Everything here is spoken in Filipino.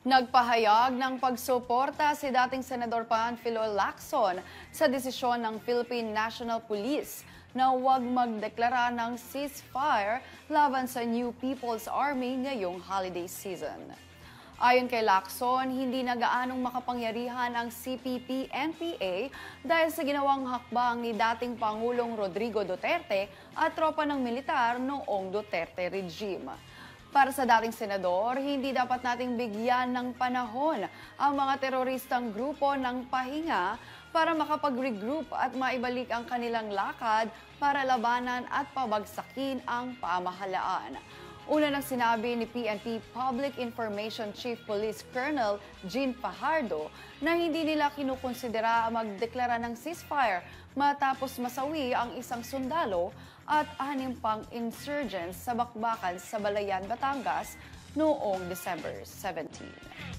Nagpahayag ng pagsuporta si dating Senador Panfilo Lacson sa desisyon ng Philippine National Police na huwag magdeklara ng ceasefire laban sa New People's Army ngayong holiday season. Ayon kay Lacson, hindi na gaanong makapangyarihan ang CPP-NPA dahil sa ginawang hakbang ni dating Pangulong Rodrigo Duterte at tropa ng militar noong Duterte regime. Para sa dating senador, hindi dapat nating bigyan ng panahon ang mga teroristang grupo ng pahinga para makapag-regroup at maibalik ang kanilang lakad para labanan at pabagsakin ang pamahalaan. Una nang sinabi ni PNP Public Information Chief Police Colonel Jean Fajardo na hindi nila kinukonsidera magdeklara ng ceasefire matapos masawi ang isang sundalo at 6 pang insurgents sa bakbakan sa Balayan, Batangas noong December 17.